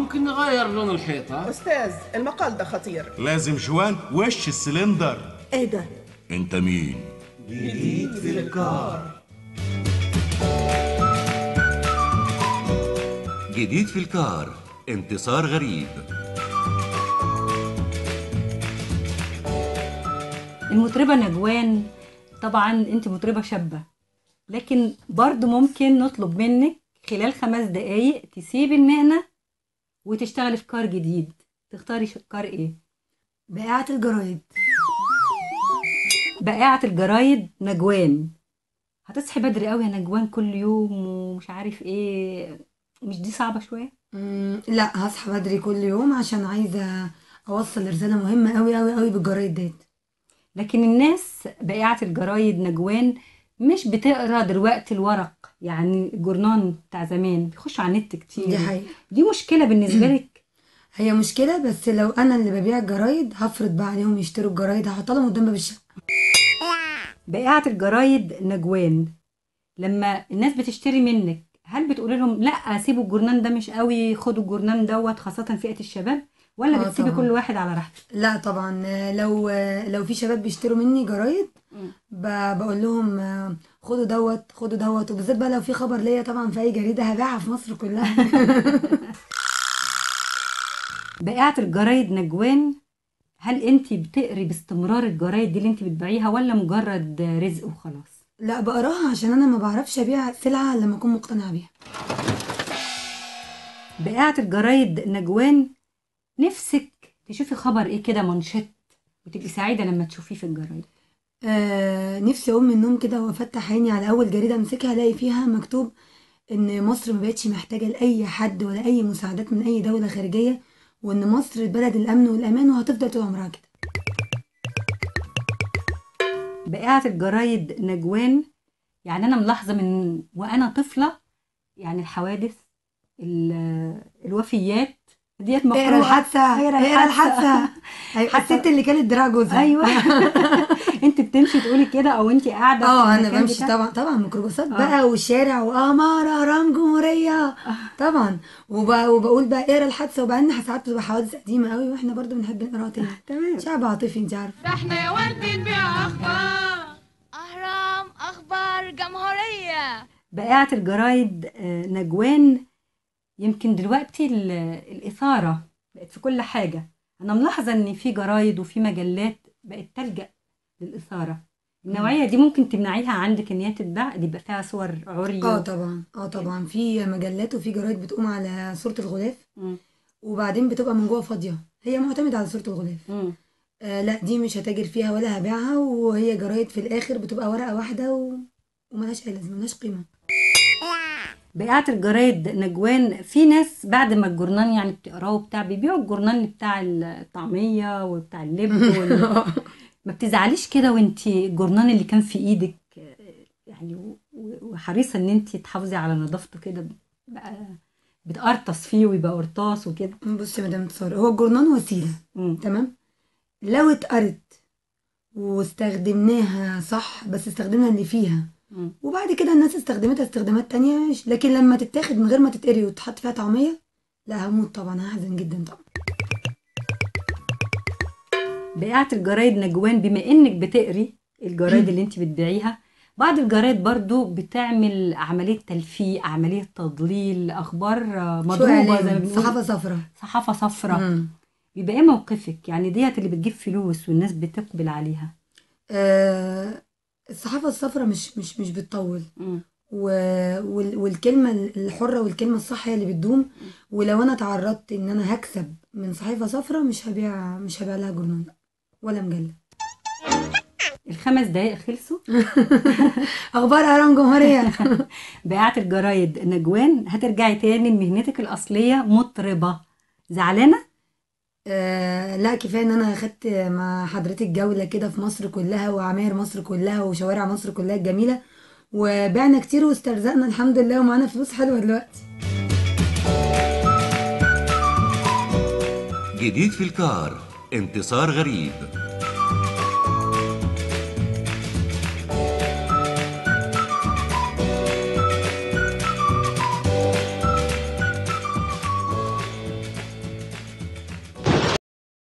ممكن نغير لون الحيطة. أستاذ المقال ده خطير. لازم جوان وش السلندر. ايه ده؟ انت مين؟ جديد في الكار. جديد في الكار، انتصار غريب. المطربة نجوان، طبعا انت مطربة شابة، لكن برضو ممكن نطلب منك خلال 5 دقايق تسيب المهنة وتشتغلي في كار جديد. تختاري كار ايه؟ بائعة الجرايد. بائعة الجرايد نجوان. هتصحي بدري قوي يا نجوان كل يوم ومش عارف ايه، مش دي صعبة شوية؟ لا، هصحى بدري كل يوم عشان عايزة اوصل رسالة مهمة قوي قوي قوي بالجرايد ديت. لكن الناس بائعة الجرايد نجوان مش بتقرا دلوقتي الورق، يعني الجورنان بتاع زمان بيخشوا على النت كتير. دي حقيقة. دي مشكلة بالنسبة لك؟ هي مشكلة، بس لو انا اللي ببيع الجرايد هفرض بقى عليهم يشتروا الجرايد، هحطها لهم قدام باب الشقة. بائعة الجرايد نجوان، لما الناس بتشتري منك هل بتقول لهم لا سيبوا الجورنان ده مش قوي، خدوا الجورنان دوت خاصة فئة الشباب، ولا بتسيبي طبعا. كل واحد على راحته؟ لا طبعا، لو في شباب بيشتروا مني جرايد بقول لهم خدوا دوت خدوا دوت، وبالذات بقى لو في خبر ليا طبعا في اي جريدة هبيعها في مصر كلها. بائعة الجرايد نجوان، هل انت بتقري باستمرار الجرايد دي اللي انت بتبيعيها ولا مجرد رزق وخلاص؟ لا، بقراها عشان انا ما بعرفش ابيع سلعة لما اكون مقتنعة بيها. بائعة الجرايد نجوان، نفسك تشوفي خبر ايه كده منشط وتبقي سعيدة لما تشوفيه في الجرايد؟ نفسي اقوم من النوم كده وافتح عيني على اول جريدة امسكها الاقي فيها مكتوب ان مصر ما بقتش محتاجة لاي حد ولا اي مساعدات من اي دولة خارجية، وان مصر بلد الامن والامان وهتفضل طول عمرها كده. بائعة الجرايد نجوان، يعني انا ملاحظة من وانا طفلة، يعني الحوادث الوفيات ديت مقروءة. اقرا الحادثة اقرا الحادثة. الست اللي كانت دراع جوزها. ايوه. انت بتمشي تقولي كده او انت قاعده في انا المكان بمشي بتاعك؟ طبعا ميكروباصات بقى والشارع وقمر اهرام جمهوريه طبعا، وبقول بقى اقرا الحادثه، وبعدين ساعات بتبقى حوادث قديمه قوي واحنا برضو بنحب نقراها تاني. تمام. شعب عاطفي انت عارفه. احنا يا ورد بنبيع اخبار اهرام اخبار جمهوريه. بائعة الجرايد نجوان، يمكن دلوقتي الإثارة بقت في كل حاجة. أنا ملاحظة إن في جرايد وفي مجلات بقت تلجأ للإثارة. النوعية دي ممكن تمنعيها عندك إن هي تتباع، اللي يبقى فيها صور عري؟ طبعا في مجلات وفي جرايد بتقوم على صورة الغلاف وبعدين بتبقى من جوه فاضية، هي معتمدة على صورة الغلاف. لا دي مش هتاجر فيها ولا هبيعها، وهي جرايد في الآخر بتبقى ورقة واحدة وملهاش أي لازمة، ملهاش قيمة. بائعة الجرايد نجوان، في ناس بعد ما الجورنان يعني بتقراه وبتاع بيبيعوا الجورنان بتاع الطعمية وبتاع اللب ما بتزعليش كده وانتي الجورنان اللي كان في ايدك يعني وحريصة ان انتي تحافظي على نظافته كده بقى بتقرطس فيه ويبقى قرطاس وكده؟ بصي يا مدام انتصار، هو الجورنان وسيلة تمام، لو اتقرت واستخدمناها صح، بس استخدمنا اللي فيها وبعد كده الناس استخدمتها استخدامات تانية ماشي، لكن لما تتاخد من غير ما تتقري وتحط فيها طعمية لا هموت طبعا، هحزن جدا طبعا. بائعة الجرايد نجوان، بما انك بتقري الجرايد اللي انت بتبيعيها، بعض الجرايد برضو بتعمل عملية تلفيق، عملية تضليل، اخبار مضروبة زي ما بنقول، صحافة صفراء. صحافة صفراء. بيبقى ايه موقفك؟ يعني ديت اللي بتجيب فلوس والناس بتقبل عليها؟ الصحافة الصفراء مش بتطول، والكلمة الحرة والكلمة الصح هي اللي بتدوم. ولو انا تعرضت ان انا هكسب من صحيفة صفراء مش هبيع لها جورنال ولا مجلة. 5 دقايق خلصوا. اخبار اهرام جمهورية. بائعة الجرايد نجوان، هترجعي تاني لمهنتك الاصلية مطربة، زعلانة؟ لا كفايه ان انا اخدت مع حضرتك جوله كده في مصر كلها وعماير مصر كلها وشوارع مصر كلها الجميله، وبعنا كتير واسترزقنا الحمد لله ومعانا فلوس حلوه دلوقتي. جديد في الكار، انتصار غريب.